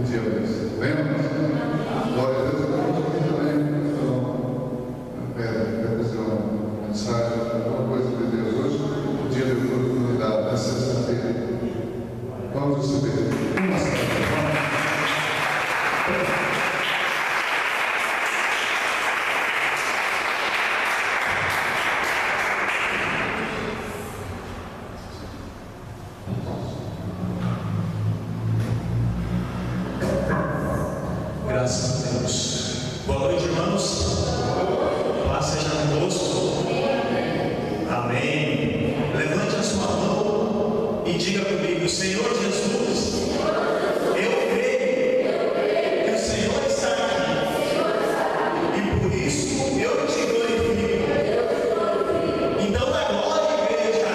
pedimos. Lembra? Glória a Deus. Aqui também quero fazer uma mensagem, alguma coisa de Deus hoje, no dia da oportunidade, na sexta-feira. Vamos receber uma salva. Graças a Deus. Boa noite, irmãos. Paz seja conosco. Amém. Levante a sua mão e diga comigo: Senhor Jesus, eu creio que o Senhor está aqui e por isso eu te glorifico. Então, na glória, igreja,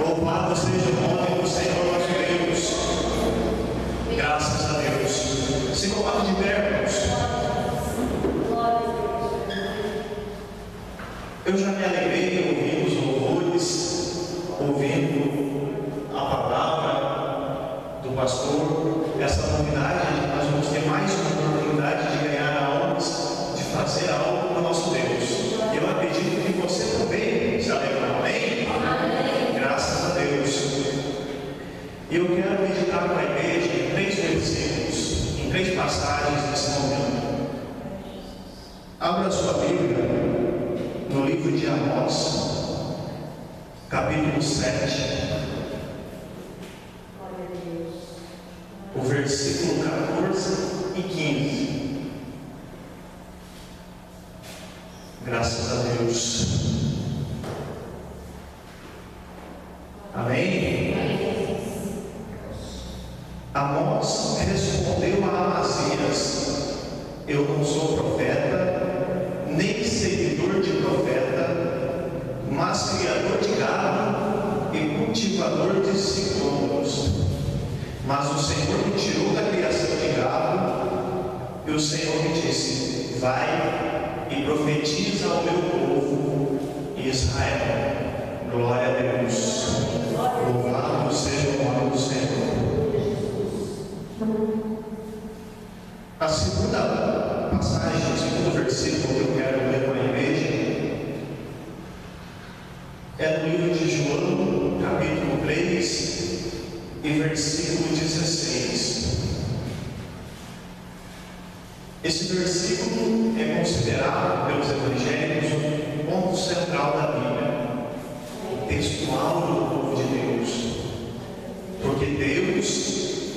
louvado seja o nome do Senhor nosso Deus. Graças a Deus. Se coloque de pé, irmãos. Eu já me alegrei ouvindo os louvores, ouvindo a palavra do pastor, essa novidade de que nós vamos ter mais uma oportunidade de ganhar almas, de fazer algo para o nosso Deus. Eu acredito que você também se alegrou. Amém? Graças a Deus. E eu quero meditar com a igreja em 3 versículos, em 3 passagens nesse momento. Abra sua Bíblia no livro de Amós, capítulo 7, o versículo 14 e 15. Graças a Deus. Amém? Amós respondeu a Amazias: eu não sou profeta, nem seguidor de profeta, mas criador de gado e cultivador de sicômoros. Mas o Senhor me tirou da criação de gado, e o Senhor me disse: vai e profetiza ao meu povo Israel. Glória a Deus. Louvado seja o nome do Senhor. A segunda passagem, o segundo versículo que eu quero ler com a igreja é no livro de João, capítulo 3 e versículo 16. Esse versículo é considerado pelos evangélicos um ponto central da Bíblia, o textual do povo de Deus, porque Deus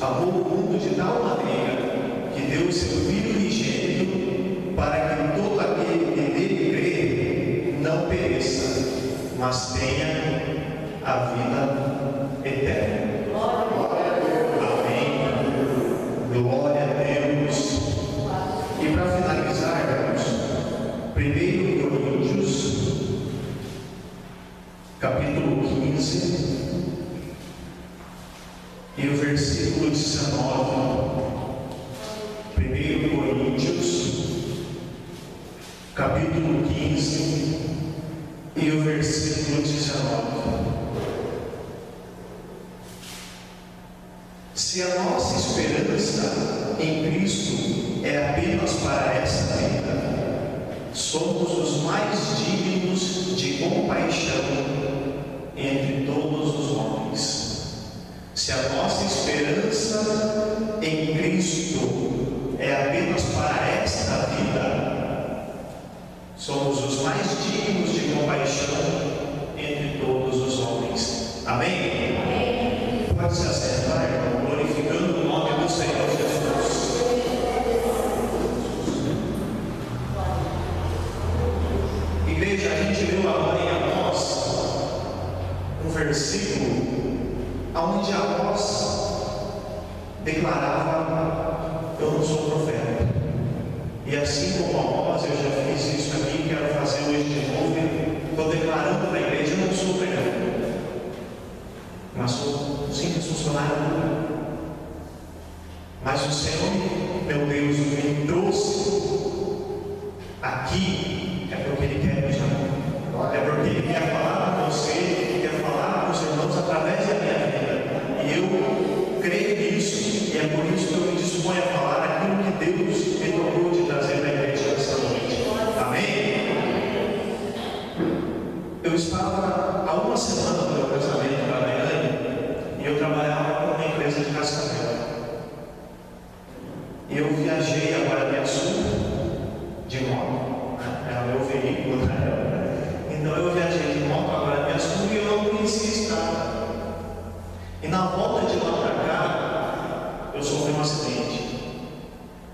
amou o mundo de tal maneira que deu o seu Filho unigênito para que todo aquele que nele crê não pereça, mas tenha a vida eterna. Amém. Glória a Deus. E para finalizar, irmãos, 1 Coríntios, capítulo 15, e o versículo 19. 1 Coríntios, capítulo 15, e o versículo 19. Se a nossa esperança em Cristo é apenas para esta vida, somos os mais dignos de compaixão entre todos os homens. Se a nossa esperança em Cristo é apenas para esta vida, somos os mais dignos de compaixão entre todos os homens. Amém? Amém. Pode se assentar, irmão, glorificando o nome do Senhor Jesus. Igreja, a gente leu agora em Amós um versículo onde Amós declarava: eu não sou profeta. E assim como Amós, eu já fiz isso aqui, quero fazer hoje de novo. Estou declarando para a igreja: eu não sou pregador, mas sou simples funcionário. Mas o Senhor, meu Deus, me trouxe aqui é porque Ele quer me chamar, é porque Ele quer falar com você, quer falar com os irmãos através da minha vida. E eu creio nisso. é por isso que eu me disponho a falar aquilo que Deus me tocou de trazer para a igreja esta noite. Amém? Eu estava há uma semana do meu casamento para a Daiane e eu trabalhava com uma empresa de cascavel. E eu viajei a Guaraniaçu de moto, era o meu veículo na época. Então eu viajei de moto a Guaraniaçu e eu não conhecia a estrada. E na volta de lá para cá, eu sofri um acidente.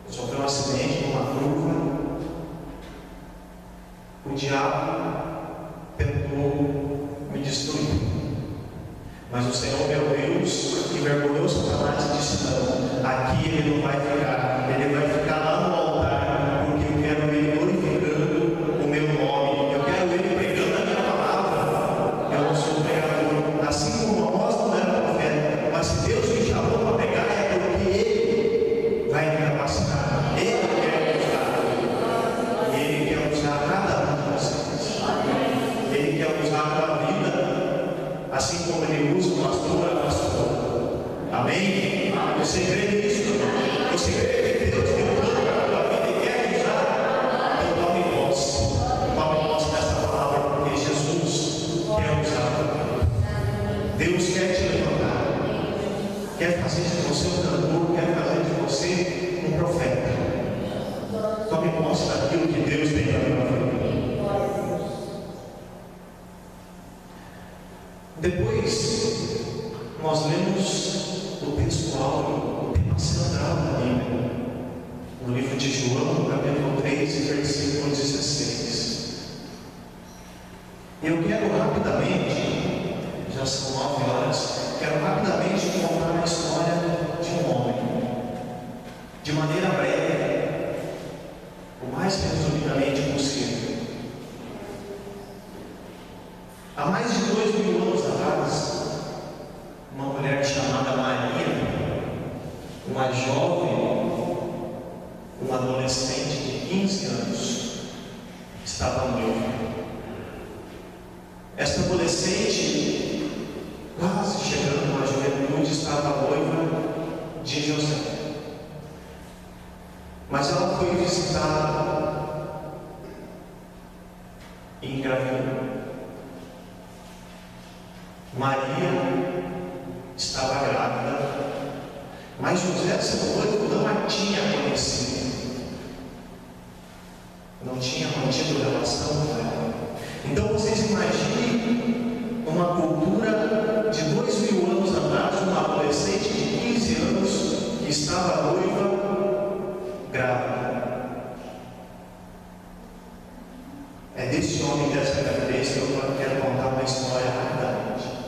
Eu sofri um acidente numa curva. O diabo tentou me destruir. Mas o Senhor, meu Deus, envergonhou Satanás e disse: não, aqui ele não vai ficar. Ele vai ficar lá no altar, porque eu quero ele glorificando o meu nome. Eu quero ele pregando a minha palavra. Eu não sou pregador, assim como Amós não era profeta. Mas se Deus me chamou para pregar, é porque Ele vai me capacitar. Ele quer me usar. E Ele quer usar cada um de vocês. Ele quer usar a tua vida, assim como Ele usa o pastor, a pastora. Amém? Você crê nisso? Você crê que Deus tem um plano para a tua vida e quer te usar? Então tome posse. Tome posse dessa palavra, porque Jesus quer usar a tua vida. Deus quer te levantar. Quer fazer de você um cantor, quer fazer de você um profeta. Tome posse daquilo que Deus tem para a tua vida. Depois, nós lemos o texto áureo, o tema central da Bíblia, no livro de João, capítulo 3, versículo 16. Eu quero rapidamente, já são 9 horas, quero rapidamente contar a história de um homem, de maneira breve, o mais resumidamente possível. Há mais de 2000 anos atrás, uma mulher chamada Maria, uma jovem, uma adolescente de 15 anos, estava noiva. Esta adolescente, quase chegando à juventude, estava noiva de José. Mas ela foi visitada e engravidou. Maria estava grávida, mas José, seu noivo, não a tinha conhecido, não tinha mantido relação com ela. Então vocês imaginem uma cultura de 2000 anos atrás, uma adolescente de 15 anos que estava noiva, grávida. É desse homem, dessa gravidez, que eu quero contar uma história rapidamente.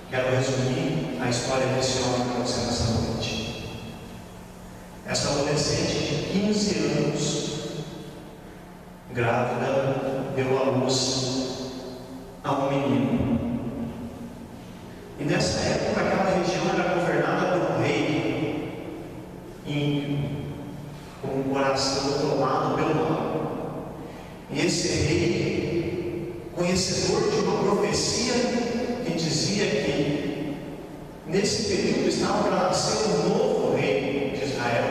Quero resumir a história desse homem para você nessa noite. Essa adolescente de 15 anos, grávida, deu à luz a um menino. E nessa época, aquela região era governada por um rei ímpio, com um coração tomado pelo mal. E esse rei, conhecedor de uma profecia que dizia que nesse período estava para nascer um novo rei de Israel,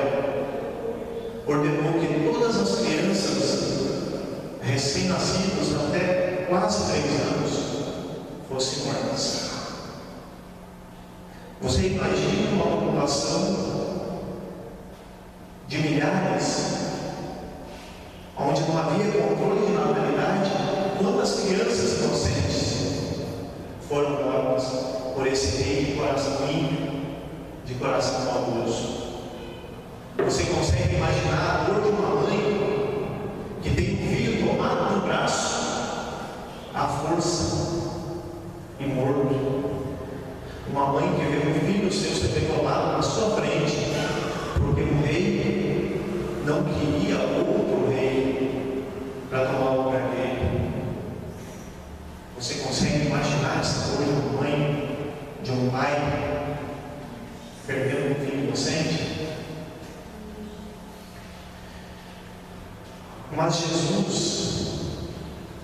ordenou que todas as crianças recém-nascidas até quase 3 anos fossem mortas. Você imagina uma população de milhares, onde não havia controle de natalidade, quantas crianças inocentes foram mortas por esse rei de coração ímpio, de coração maldoso. Você consegue imaginar a dor de uma mãe que tem um filho tomado no braço, à força e morto? Uma mãe que vê um filho seu ser degolado na sua frente, porque o rei não queria outro rei para tomar o lugar dele. Você consegue imaginar essa dor de uma mãe, de um pai, perdendo um filho inocente? Mas Jesus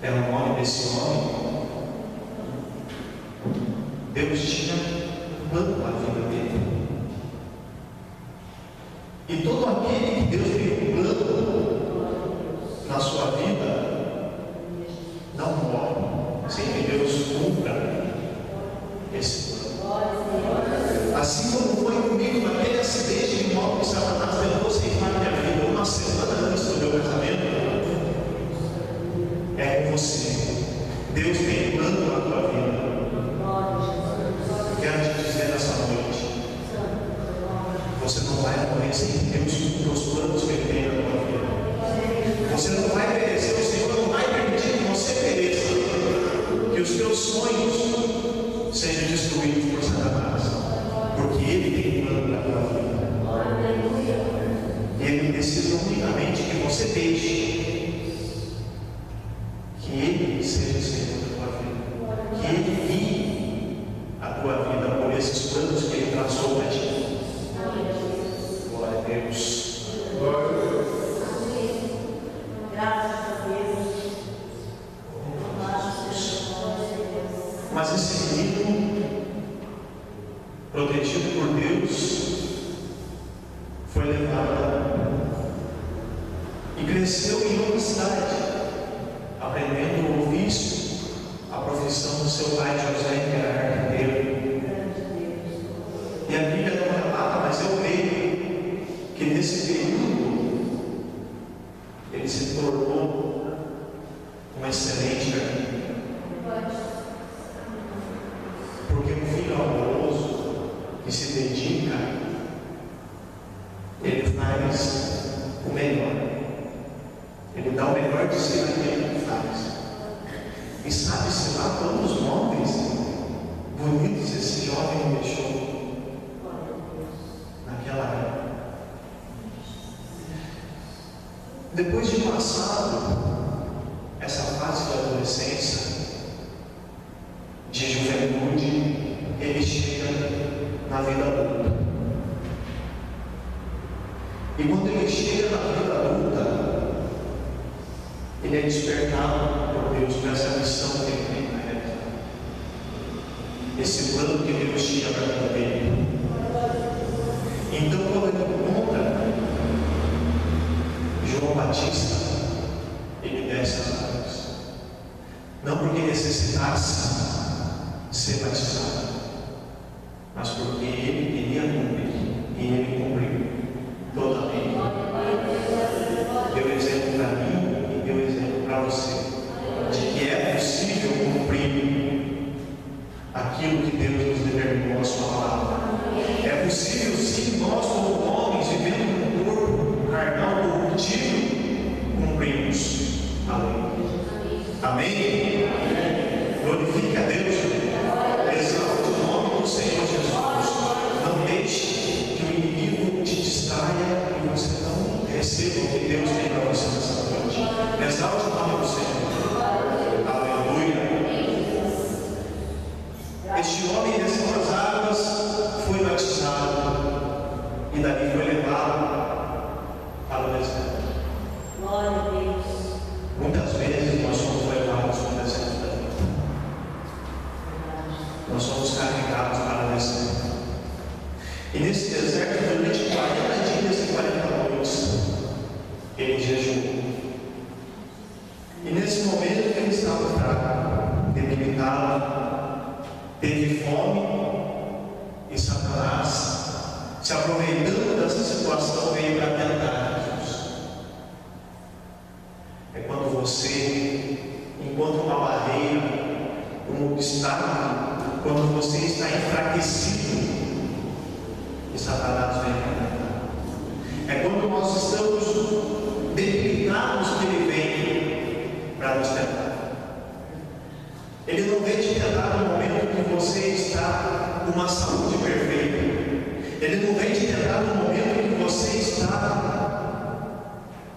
é o nome desse homem. Deus tinha um plano na vida dele. Assim como foi comigo naquele acidente de moto que Satanás tentou ceifar minha vida uma semana antes do meu casamento, é com você. Deus tem plano na tua vida. Eu quero te dizer nessa noite: você não vai morrer sem Deus cumprir os planos que Ele tem na tua vida. Você não vai perecer, o Senhor não vai permitir que você pereça, que os teus sonhos sejam destruídos por Satanás, porque Ele tem plano na tua vida. E Ele precisa unicamente que você deixe que Ele seja o Senhor da tua vida, que Ele guie a tua vida por esses planos que Ele traçou para ti. Glória a Deus. Glória a Deus. Graças a Deus. Mas esse menino, protegido por Deus, foi levado e cresceu em outra cidade, aprendendo o ofício, a profissão do seu pai José, que era carpinteiro. E a Bíblia não relata, mas eu creio que nesse período ele se tornou um excelente carpinteiro. Porque um filho amoroso que se dedica, ele faz o melhor. Ele dá o melhor de si naquilo que faz. E sabe-se lá quantos móveis bonitos esse jovem deixou naquela época. Depois de passado essa fase da adolescência, de juventude, ele chega na vida adulta. E quando ele chega na vida adulta, ele é despertado por Deus para essa missão que ele tem para realizar. Esse plano que Deus tinha para a vida dele. Então, quando ele encontra João Batista, ele desce as águas. Não porque necessitasse ser batizado, mas porque ele queria cumprir, e ele cumpriu toda a lei. Deu exemplo para mim e deu exemplo para você, de que é possível cumprir aquilo que Deus nos determinou na sua palavra. É possível sim, nós como homens, vivendo num corpo carnal corruptível, cumprimos a lei. Amém? Glorifique a Deus. Exalte o nome do Senhor Jesus. Não deixe que o inimigo te distraia e você não receba o que Deus tem para você nessa noite. Exalte o nome do Senhor. Aleluia. Este homem desceu as águas, foi batizado e dali foi levado para o deserto. Glória a Deus. Muitas vezes nós somos levados para o deserto da vida. Nós somos carregados para o deserto. E nesse deserto, durante 40 dias e 40 noites, ele jejuou. E nesse momento ele estava fraco, debilitado, teve fome, e Satanás, se aproveitando dessa situação, veio para tentar Jesus. É quando você encontra uma barreira, um obstáculo, quando você está enfraquecido, e Satanás vem para tentar. É quando nós estamos debilitados que ele vem para nos tentar. Ele não vem te tentar no momento que você está com uma saúde perfeita. Ele não vem te tentar no momento que você está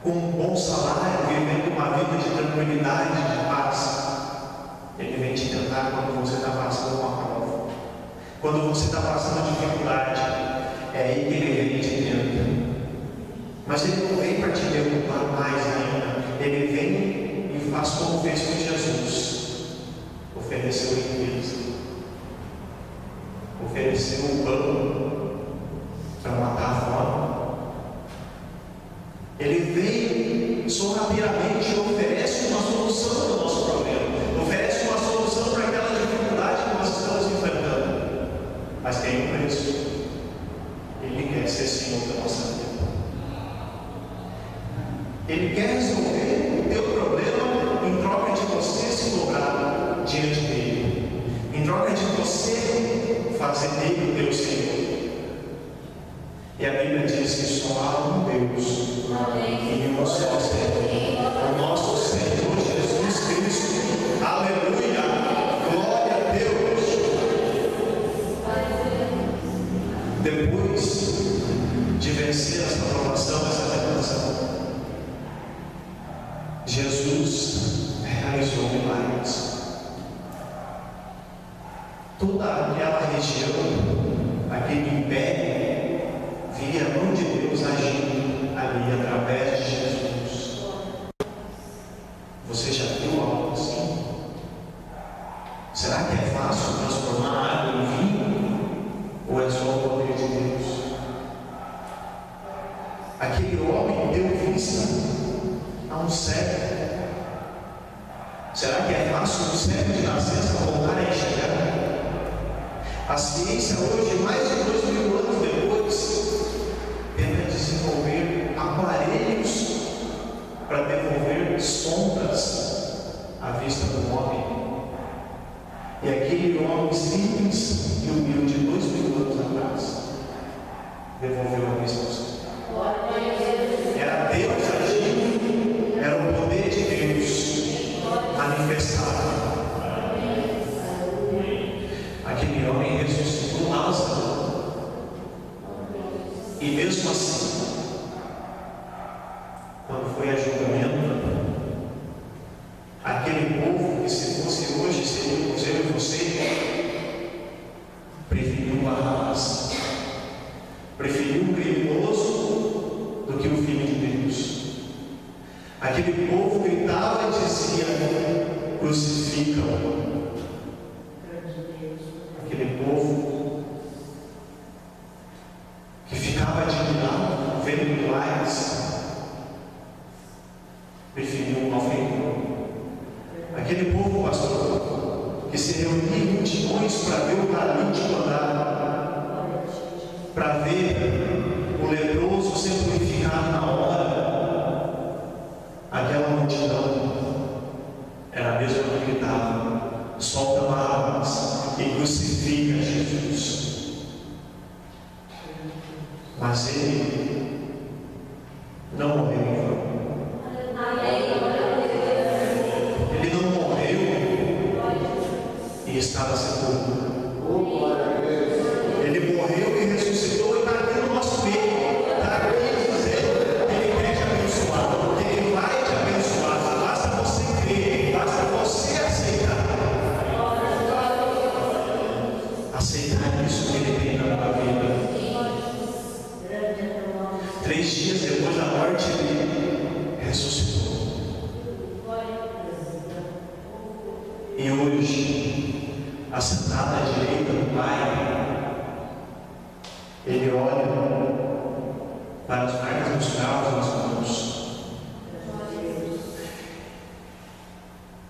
com um bom salário, vivendo uma vida de tranquilidade, de paz. Ele vem te tentar quando você está passando uma prova, quando você está passando dificuldade. É aí que ele vem te tenta. Mas ele não vem para te derrubar mais ainda. Ele vem e faz como fez com Jesus. Ofereceu riqueza, ofereceu o pão para matar a fome. Ele vem sorrateiramente e oferece uma solução para o nosso problema, oferece uma solução para aquela dificuldade que nós estamos enfrentando. Mas tem um preço. Ele quer ser Senhor da nossa vida. Ele quer resolver o teu problema em troca de você se dobrar diante dele, em troca de você fazer dele o teu Senhor. E a Bíblia diz que só há um Deus e um só Senhor, o nosso Senhor Jesus Cristo. Aleluia! Glória a Deus! Depois de vencer essa provação, essa tentação, Jesus realizou milagres. Toda aquela região, aquele império, via a mão de Deus agindo ali através de Jesus. Você já viu algo assim? Será que é fácil transformar água em vinho? Ou é só o poder de Deus? Aquele homem deu vista a um cego. Será que é fácil um cego de nascença voltar a enxergar? A ciência hoje, mais de 2000 anos depois, tenta desenvolver aparelhos para devolver sombras à vista do homem. E aquele homem simples e humilde, 2000 anos atrás, devolveu a vista aos céus. Era Deus agindo, era o poder de Deus manifestado. Aquele homem ressuscitou Lázaro. E mesmo assim, quando foi a julgamento, aquele povo que se fosse hoje, seríamos eu e você, preferiu Barrabás, preferiu o criminoso do que o Filho de Deus. Aquele povo gritava e dizia: crucificam. Aquele povo que ficava admirado vendo milagres, preferiu um malfeitor. Aquele povo, pastor, que se reunia em multidões para ver o paralítico andar, para ver o leproso ser purificado na hora, aquela multidão era a mesma que gritava: solta Barrabás e crucifica Jesus. Mas ele não morreu em vão. Ele não morreu e estava sepultado. Ele morreu e ressuscitou e está aqui no nosso meio. Está aqui dizendo que ele quer te abençoar, que ele vai te abençoar. Basta você crer, basta você aceitar. Aceitar isso que ele tem na tua vida. 3 dias depois da morte, ele ressuscitou. E hoje, assentado à direita do Pai, ele olha para as marcas dos cravos nas mãos.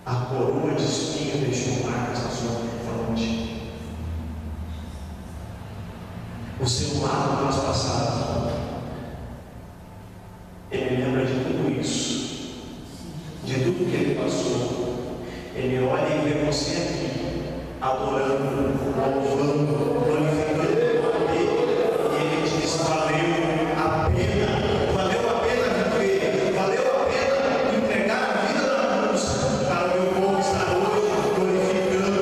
A coroa de espinho deixou marcas na sua fronte. O seu lado traspassado. Ele lembra de tudo isso, de tudo que ele passou. Ele olha e vê você aqui, adorando, louvando, glorificando o nome dele. E ele diz: valeu a pena viver, valeu a pena entregar a vida na cruz, para o meu povo estar hoje glorificando,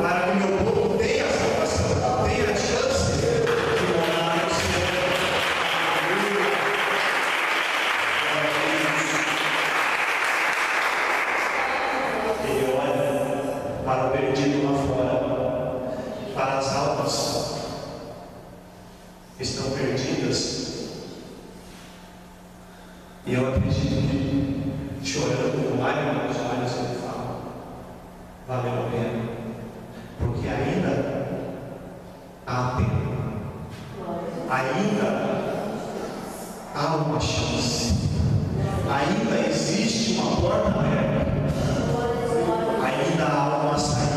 para que o meu povo tenha a salvação, tenha a chance de morar no céu. Ele olha para o perdido lá fora, para as almas que estão perdidas. E eu acredito que, chorando com lágrimas nos olhos, ele fala: valeu a pena, porque ainda há tempo, ainda há uma chance, ainda existe uma porta aberta, ainda há uma saída.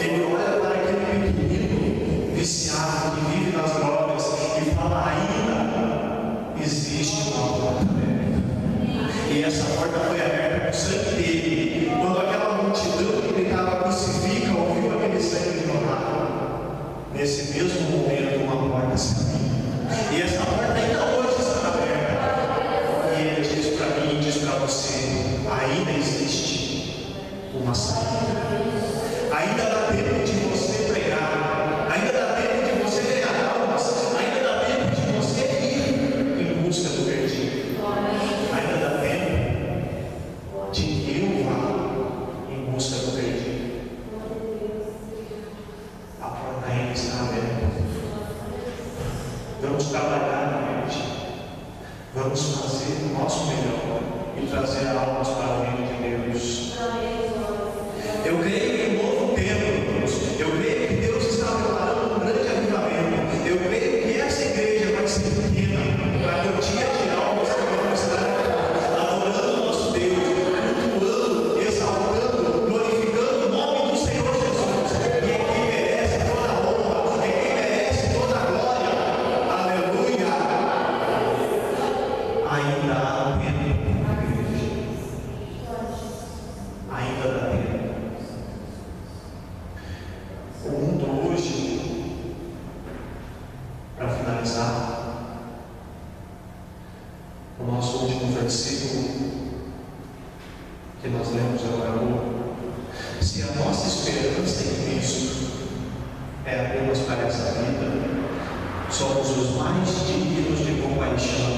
Ele olha para aquele pequenino viciado que vive nas drogas, porta aberta. E essa porta foi aberta com o sangue dele. Quando aquela multidão que gritava crucifica ouviu aquele sangue jorrar, nesse mesmo momento uma porta se abriu. E essa porta ainda hoje está aberta. E ele diz para mim e diz para você: ainda existe uma saída. Ainda dá tempo de você pregar. Ainda dá tempo de você ganhar almas. Ainda dá tempo de você ir em busca do perdido. Ainda dá tempo de que eu vá em busca do perdido. A porta ainda está aberta. Vamos trabalhar na mente. Vamos fazer o nosso melhor e trazer almas para o reino de Deus. Eu creio em um novo tempo, irmãos. Eu creio que Deus está preparando um grande avivamento. Eu creio que essa igreja vai ser pequena para que o dia de almas que vamos estar adorando o nosso Deus, cultuando, exaltando, glorificando o nome do Senhor Jesus. E é quem merece toda a honra, é quem merece toda a glória. Aleluia! Ainda há tempo, ainda dá tempo. O mundo hoje, para finalizar, o nosso último versículo que nós lemos agora: se a nossa esperança em Cristo é apenas para essa vida, somos os mais dignos de compaixão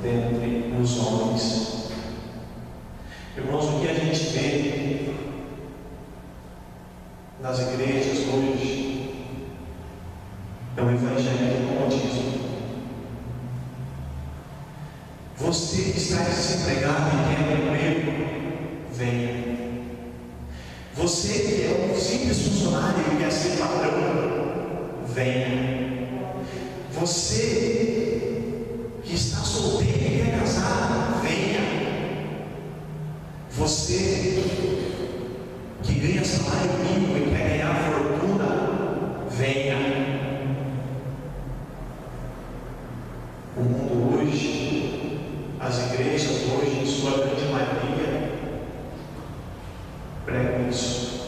dentre os homens. Irmãos, o que a gente vê nas igrejas hoje é o evangelho do comodismo. Você que está desempregado e quer um emprego, venha. Você que é um simples funcionário e quer ser patrão, venha. Você que está solteiro e quer casar, venha. Você que ganha salário mínimo e quer ganhar fortuna, venha. O mundo hoje, as igrejas hoje, em sua grande maioria, pregam isso.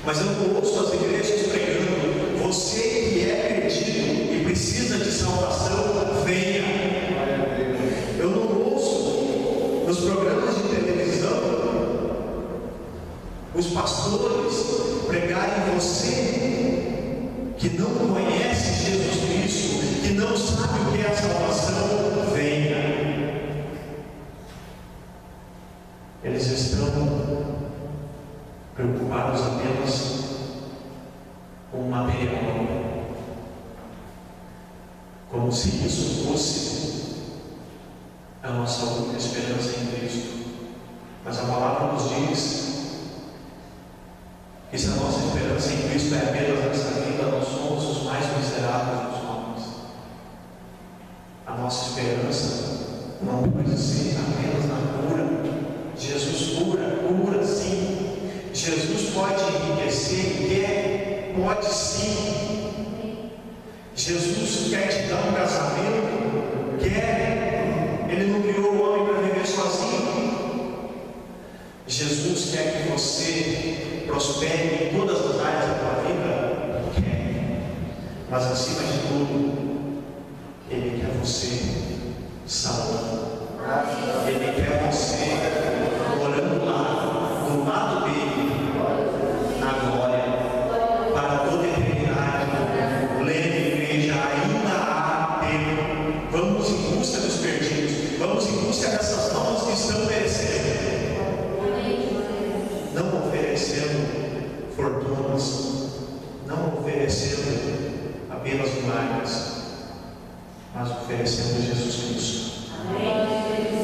Mas eu não ouço as igrejas pregando: você que é perdido e precisa de salvação, venha. Eu não ouço nos programas de televisão os pastores pregarem: você que não conhece Jesus Cristo, que não sabe o que é a salvação, venha. Eles estão preocupados apenas com o material, como se isso fosse a nossa única esperança em Cristo. Mas a palavra nos diz que se a nossa esperança em Cristo é apenas nessa vida, nós somos os mais miseráveis dos homens. A nossa esperança não pode ser apenas na cura. Jesus cura sim. Jesus pode enriquecer, quer, pode sim. Jesus quer te dar um casamento, quer. Ele não criou o homem para viver sozinho. Jesus quer que você prospere em todas as áreas da tua vida, quer. Mas acima de tudo, Ele quer você salvo. Ele quer você morando lá, do lado dele, na glória, para toda a eternidade. Lendo igreja, ainda há tempo. Vamos em busca dos perdidos, vamos em busca dessas almas que estão perecendo. Não oferecendo fortunas, não oferecendo apenas milagres, mas oferecendo Jesus Cristo.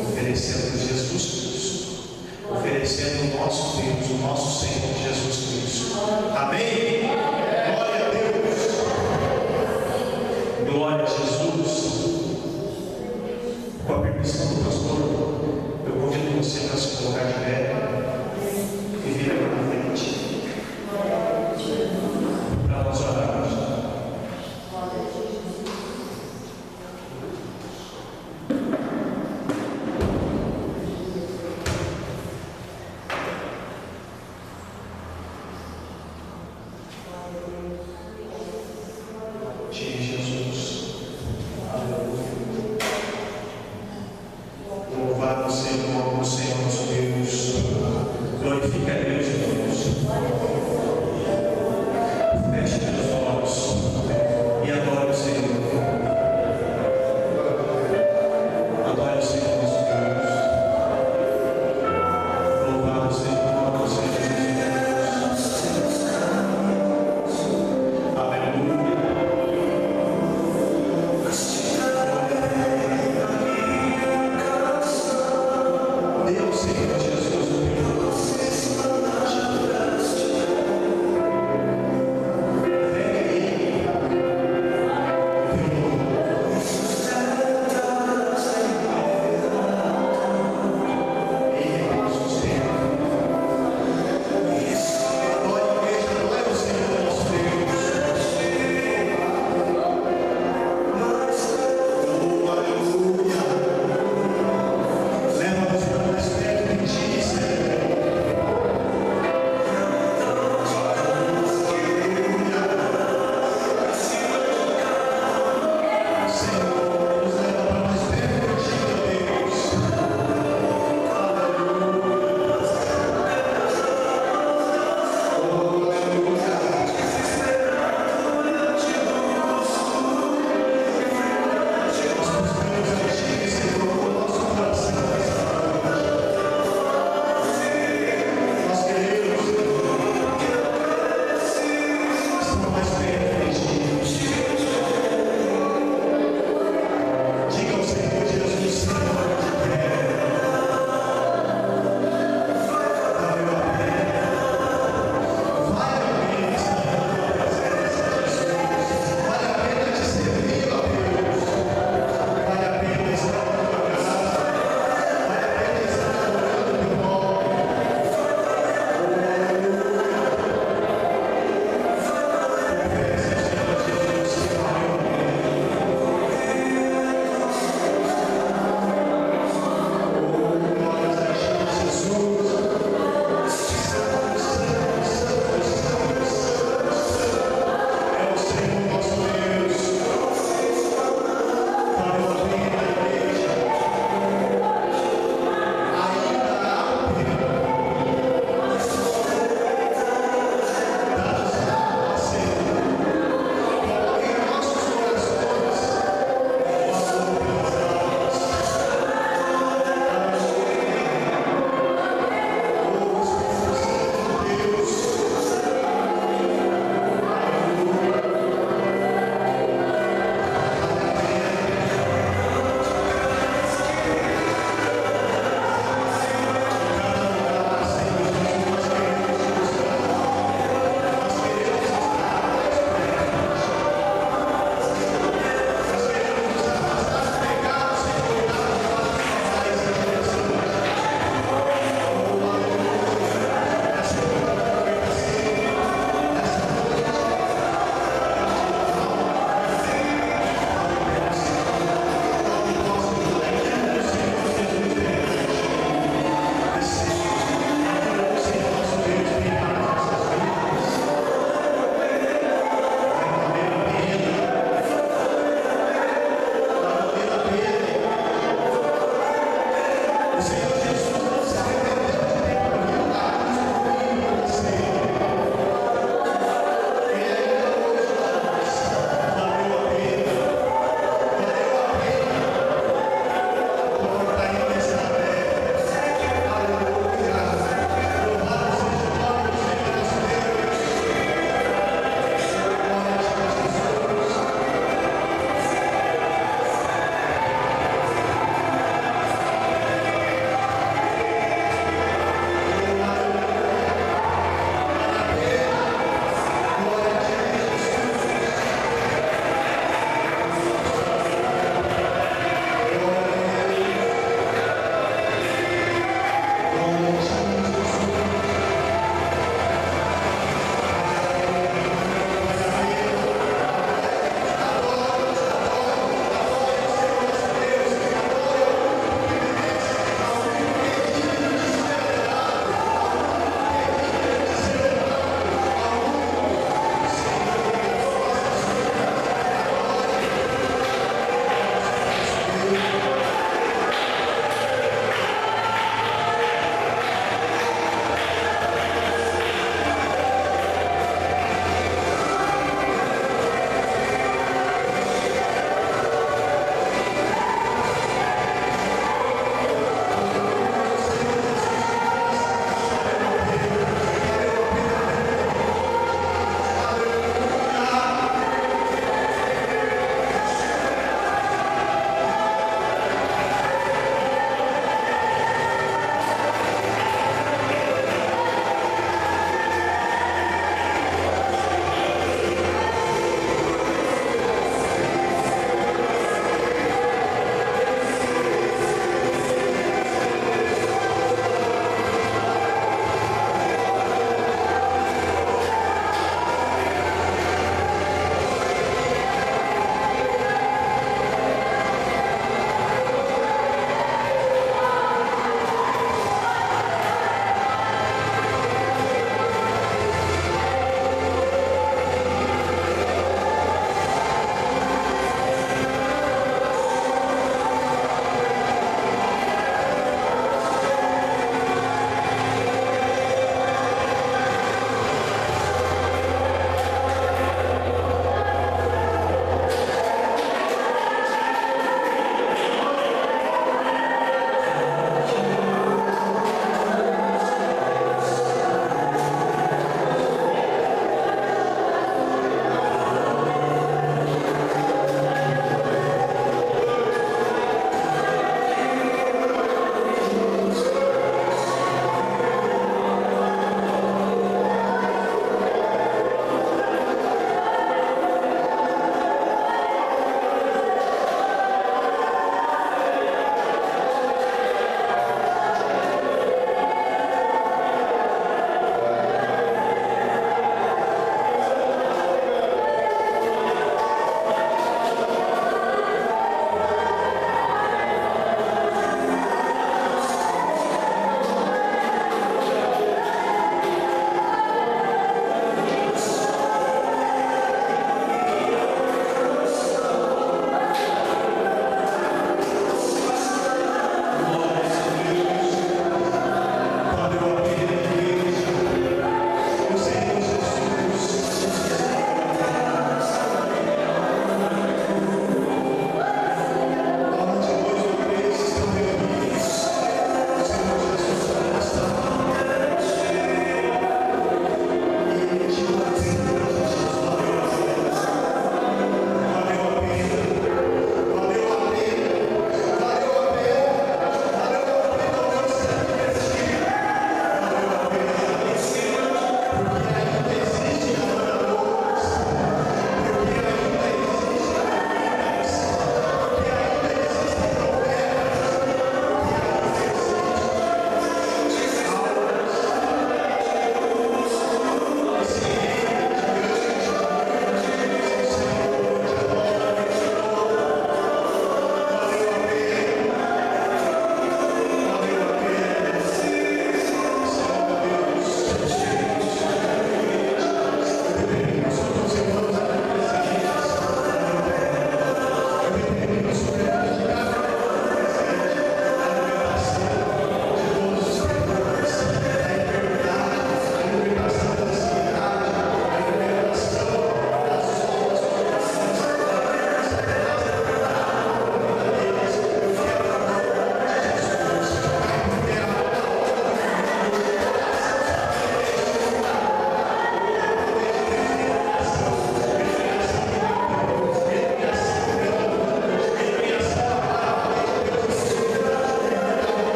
Oferecendo Jesus Cristo, oferecendo o nosso Deus, o nosso Senhor Jesus Cristo. Amém? Glória a Deus, glória a Jesus. Com a permissão do pastor, eu convido você para se colocar de pé e vir aqui na frente para nós orarmos. Ti, Jesus. Louvado seja o nome do Senhor nosso Deus. Glorifica a Deus, irmãos. Feche os olhos e adore o Senhor. Adore o Senhor nosso Deus. Louvado seja o nome do Senhor Jesus. Aleluia.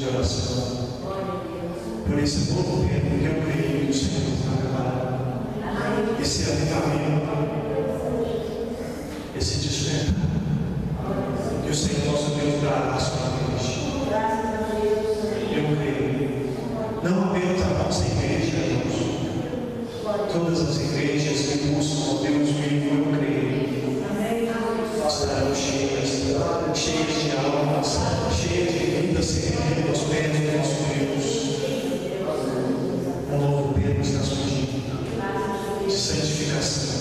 de oração por esse novo tempo que eu creio que o Senhor está preparando. Esse avivamento, esse despertar que o Senhor nosso Deus dará à sua igreja. Eu creio, não apenas a nossa igreja, irmãos, todas as igrejas que buscam o Deus vivo, eu creio, estarão cheias de almas, cheias de vida servindo aos pés do nosso Deus. Um novo tempo está surgindo de santificação.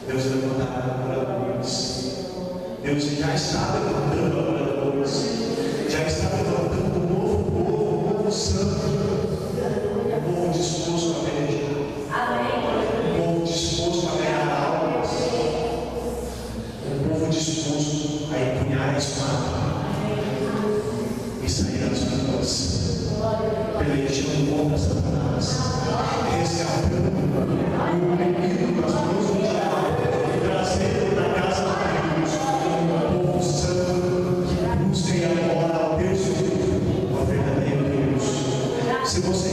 Deus levantará adoradores. Deus já está levantando adoradores. Já está levantando um novo povo, um novo santo, um povo disposto a pelejar, um povo disposto a ganhar almas, um povo disposto a empunhar a espada e sair às ruas, pelejando contra Satanás, resgatando o inimigo das mãos do diabo, trazendo na casa de Deus um povo santo que busca e adora ao Deus vivo, ao verdadeiro Deus. Se você